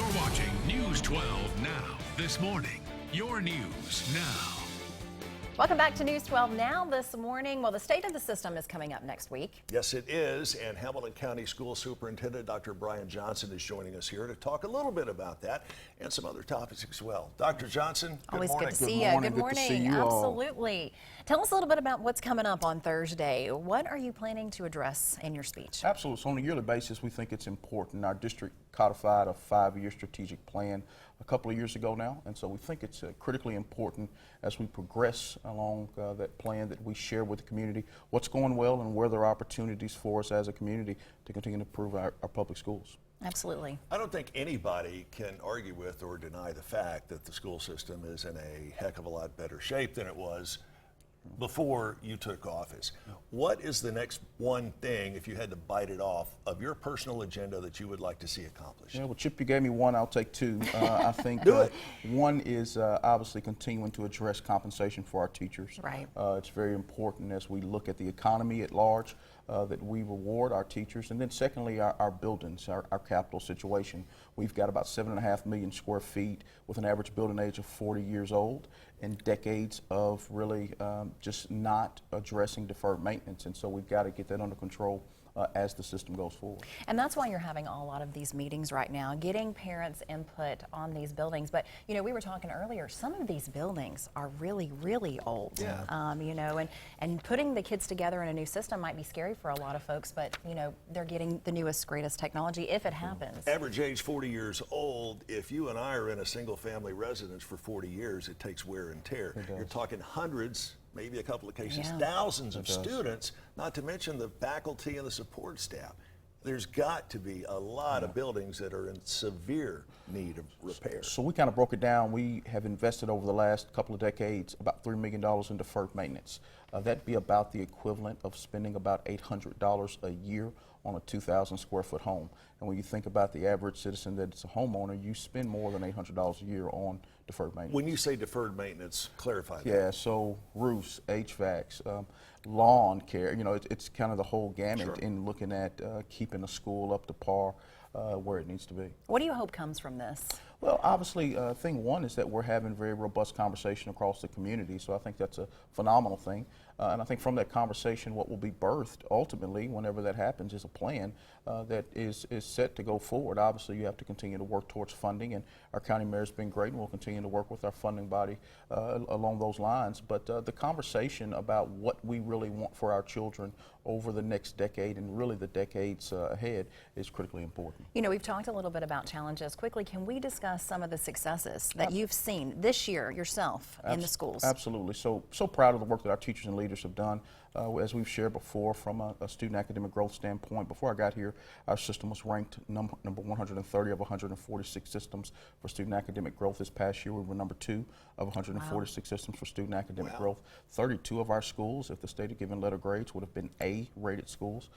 You're watching News 12 Now. This morning, your news now. Welcome back to News 12 Now this morning. Well, the state of the system is coming up next week. Yes, it is. And Hamilton County School Superintendent Dr. Brian Johnson is joining us here to talk a little bit about that and some other topics as well. Dr. Johnson, good Always morning. good to see you. Good morning. Absolutely. Tell us a little bit about what's coming up on Thursday. What are you planning to address in your speech? Absolutely. So on a yearly basis, we think it's important. Our district codified a 5-year strategic plan a couple of years ago now, and so we think it's critically important as we progress along that plan that we share with the community what's going well and where there are opportunities for us as a community to continue to improve our public schools. Absolutely. I don't think anybody can argue with or deny the fact that the school system is in a heck of a lot better shape than it was before you took office. What is the next one thing, if you had to bite it off, of your personal agenda that you would like to see accomplished? Yeah, well, Chip, you gave me one, I'll take two. I think one is obviously continuing to address compensation for our teachers. Right. It's very important as we look at the economy at large that we reward our teachers. And then secondly, our buildings, our capital situation. We've got about 7.5 million square feet with an average building age of 40 years old and decades of really just not addressing deferred maintenance. And so we've got to get that under control as the system goes forward. And that's why you're having a lot of these meetings right now, getting parents' input on these buildings. But, you know, we were talking earlier, some of these buildings are really, really old. Yeah. You know, and putting the kids together in a new system might be scary for a lot of folks, but, you know, they're getting the newest, greatest technology if it happens. Average age 40 years old. If you and I are in a single family residence for 40 years, it takes wear and tear. You're talking hundreds, maybe a couple of cases, thousands of students, not to mention the faculty and the support staff. There's got to be a lot of buildings that are in severe need of repair. So we kind of broke it down. We have invested over the last couple of decades about $3 million in deferred maintenance. That'd be about the equivalent of spending about $800 a year on a 2,000 square foot home. And when you think about the average citizen that's a homeowner, you spend more than $800 a year on deferred maintenance. When you say deferred maintenance, clarify that. Yeah, so roofs, HVACs, lawn care, you know, it's kind of the whole gamut in looking at keeping a school up to par where it needs to be. What do you hope comes from this? Well, obviously, thing one is that we're having very robust conversation across the community, so I think that's a phenomenal thing. And I think from that conversation, what will be birthed ultimately, whenever that happens, is a plan that is set to go forward. Obviously, you have to continue to work towards funding, and our county mayor's been great, and we'll continue to work with our funding body along those lines. But the conversation about what we really want for our children over the next decade and really the decades ahead is critically important. You know, we've talked a little bit about challenges. Quickly, can we discuss some of the successes that you've seen this year yourself in the schools? Absolutely. So proud of the work that our teachers and leaders have done. As we've shared before, from a student academic growth standpoint, before I got here, our system was ranked number 130 of 146 systems for student academic growth. This past year, we were number 2 of 146 systems for student academic growth. 32 of our schools, if the state had given letter grades, would have been A-rated schools.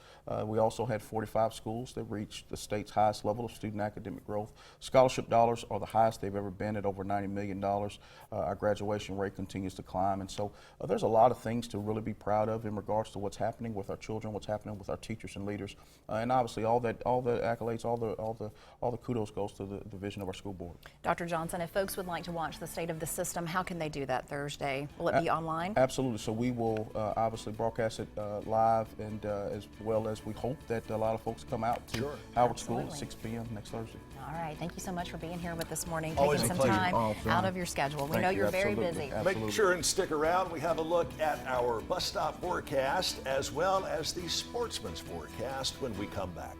We also had 45 schools that reached the state's highest level of student academic growth. Scholarship dollars are the highest they've ever been at over $90 million. Our graduation rate continues to climb, and so there's a lot of things to really be proud of in regards to what's happening with our children, what's happening with our teachers and leaders, and obviously all the accolades, all the kudos goes to the vision of our school board. Dr. Johnson, if folks would like to watch the state of the system, how can they do that Thursday? Will it be online? Absolutely. So we will obviously broadcast it live, and as well as we hope that a lot of folks come out to Howard School at 6 p.m. next Thursday. All right. Thank you so much for being here with us this morning, Always taking a some pleasure. time out of your schedule. We know you're very busy. Make sure and stick around. We have a look at our bus stop forecast as well as the sportsman's forecast when we come back.